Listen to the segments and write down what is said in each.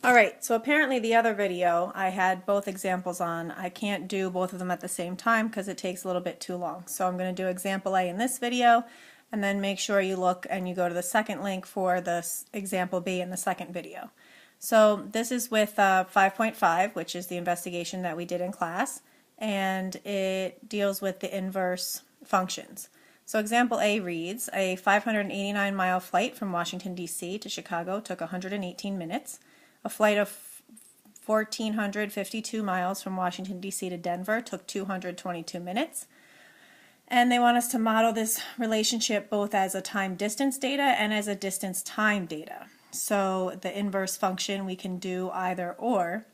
Alright, so apparently the other video I had both examples on. I can't do both of them at the same time because it takes a little bit too long. So I'm going to do example A in this video, and then make sure you look and you go to the second link for the example B in the second video. So this is with 5.5, which is the investigation that we did in class, and it deals with the inverse functions. So example A reads, a 589-mile flight from Washington, D.C. to Chicago took 118 minutes. A flight of 1,452 miles from Washington, D.C. to Denver took 222 minutes. And they want us to model this relationship both as a time-distance data and as a distance-time data. So the inverse function, we can do either or.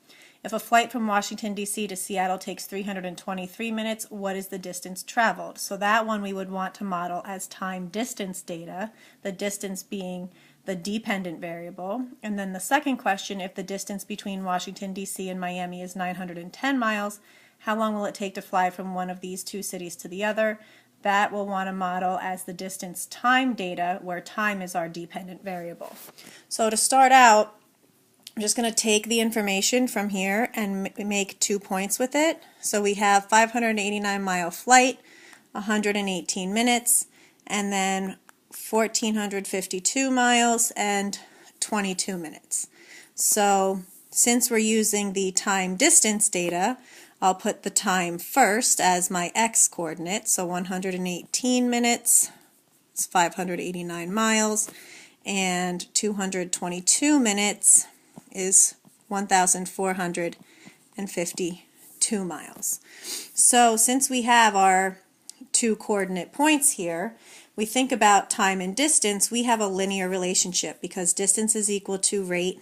If a flight from Washington, D.C. to Seattle takes 323 minutes, what is the distance traveled? So that one we would want to model as time-distance data, the distance being the dependent variable. And then the second question, if the distance between Washington, D.C. and Miami is 910 miles, how long will it take to fly from one of these two cities to the other? That we'll want to model as the distance time data, where time is our dependent variable. So to start out, I'm just going to take the information from here and make 2 points with it. So we have 589-mile flight, 118 minutes, and then 1,452 miles and 22 minutes. So since we're using the time distance data, I'll put the time first as my x coordinate. So 118 minutes is 589 miles, and 222 minutes is 1,452 miles. So since we have our 2 coordinate points here, we think about time and distance, we have a linear relationship because distance is equal to rate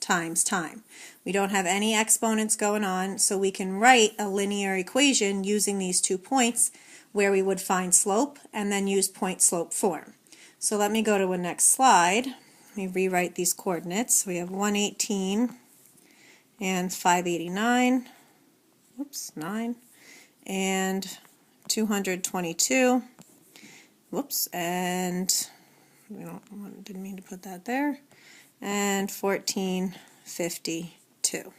times time. We don't have any exponents going on, so we can write a linear equation using these 2 points where we would find slope and then use point-slope form. So let me go to a next slide. Let me rewrite these coordinates. We have 118 and 589, whoops, 9, and 222. Whoops, and didn't mean to put that there, and 1,452.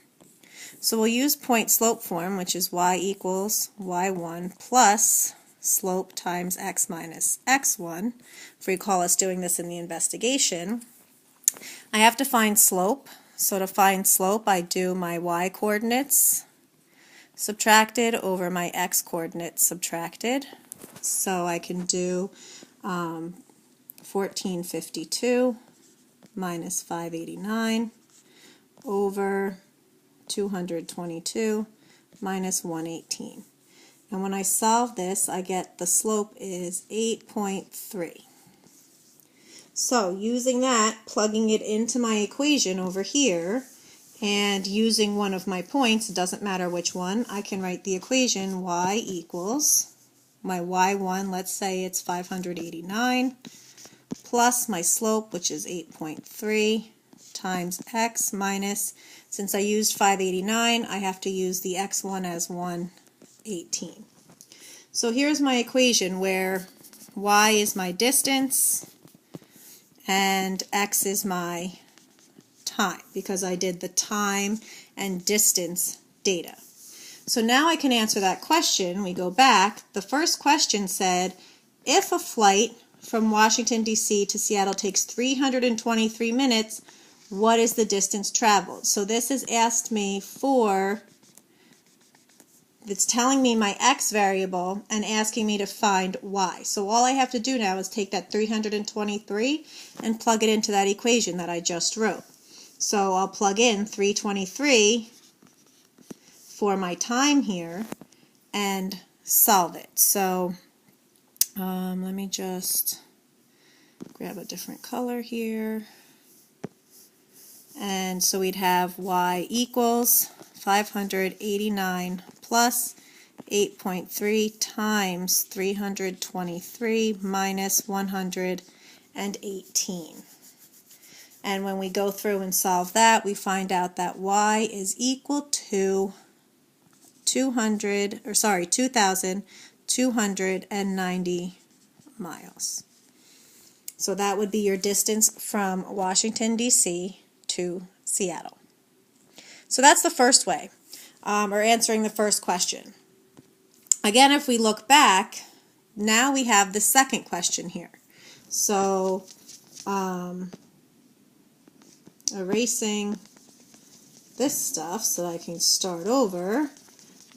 So we'll use point-slope form, which is y equals y1 plus slope times x minus x1. If you recall us doing this in the investigation, I have to find slope. So to find slope, I do my y coordinates subtracted over my x coordinates subtracted. So I can do 1,452 minus 589 over 222 minus 118. And when I solve this, I get the slope is 8.3. So using that, plugging it into my equation over here, and using one of my points, it doesn't matter which one, I can write the equation y equals my y1, let's say it's 589, plus my slope, which is 8.3, times x minus, since I used 589, I have to use the x1 as 118. So here's my equation where y is my distance and x is my time, because I did the time and distance data. So now I can answer that question. We go back. The first question said, if a flight from Washington, D.C. to Seattle takes 323 minutes, what is the distance traveled? So this has asked me for, it's telling me my x variable and asking me to find y. So all I have to do now is take that 323 and plug it into that equation that I just wrote. So I'll plug in 323 for my time here and solve it. So let me just grab a different color here. And so we'd have y equals 589 plus 8.3 times 323 minus 118. And when we go through and solve that, we find out that y is equal to 2,290 miles. So that would be your distance from Washington, D.C. to Seattle. So that's the first way, or answering the first question. Again, if we look back, now we have the second question here. So, erasing this stuff so I can start over.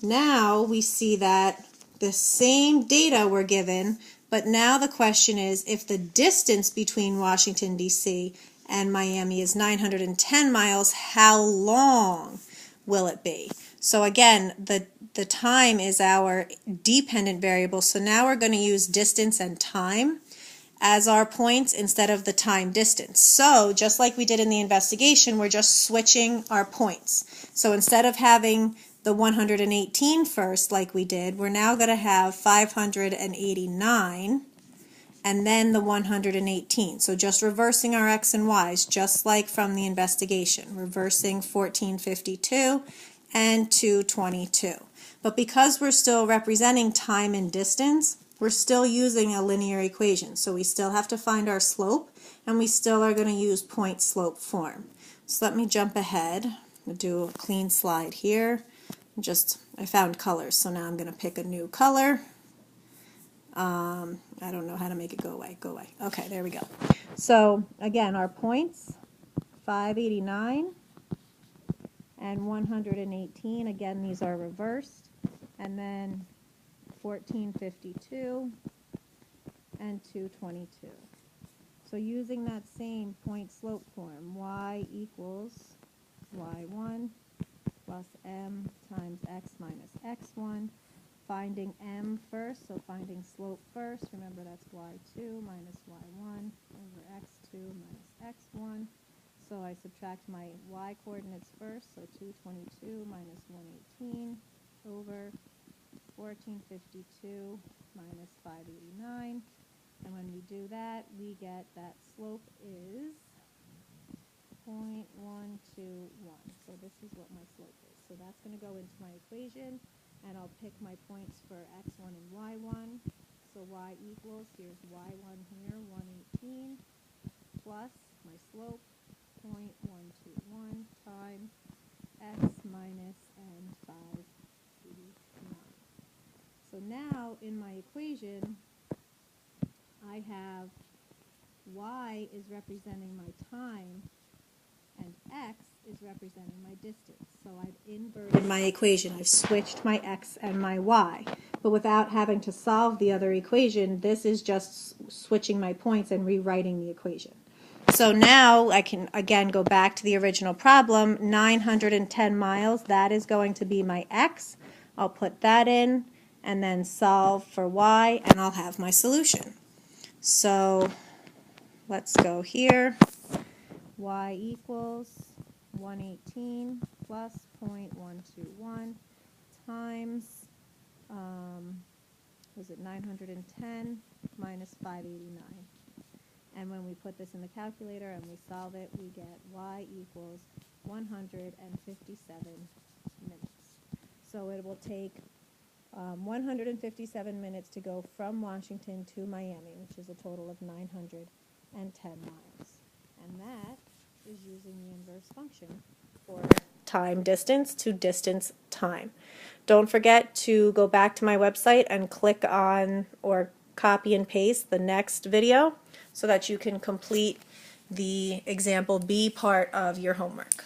Now we see that the same data were given, but now the question is, if the distance between Washington, D.C. and Miami is 910 miles, how long will it be? So again, the time is our dependent variable, so now we're going to use distance and time as our points instead of the time distance. So just like we did in the investigation, we're just switching our points. So instead of having the 118 first like we did, we're now going to have 589 and then the 118. So just reversing our x and y's, just like from the investigation, reversing 1452 and 222. But because we're still representing time and distance, we're still using a linear equation. So we still have to find our slope, and we still are going to use point slope form. So let me jump ahead. I'll do a clean slide here. I found colors, so now I'm going to pick a new color. I don't know how to make it go away. Go away. Okay, there we go. So again, our points, 589 and 118. Again, these are reversed. And then 1452 and 222. So using that same point slope form, y equals y1 plus m times x minus x1, finding m first, so finding slope first, remember that's y2 minus y1 over x2 minus x1. So I subtract my y coordinates first, so 222 minus 118 over 1452 minus 589, and when we do that, we get that slope is 0.121. So this is what my slope is. So that's going to go into my equation, and I'll pick my points for x1 and y1. So y equals, here's y1 here, 118, plus my slope, 0.121 times x minus n 589. So now in my equation, I have y is representing my time and x is representing my distance. So I've inverted my equation. I've switched my x and my y. But without having to solve the other equation, this is just switching my points and rewriting the equation. So now I can again go back to the original problem. 910 miles, that is going to be my x. I'll put that in and then solve for y, and I'll have my solution. So let's go here. Y equals 118 plus 0.121 times, was it 910 minus 589. And when we put this in the calculator and we solve it, we get y equals 157 minutes. So it will take 157 minutes to go from Washington to Miami, which is a total of 910 miles. And that is using the inverse function for time distance to distance time. Don't forget to go back to my website and click on or copy and paste the next video so that you can complete the example B part of your homework.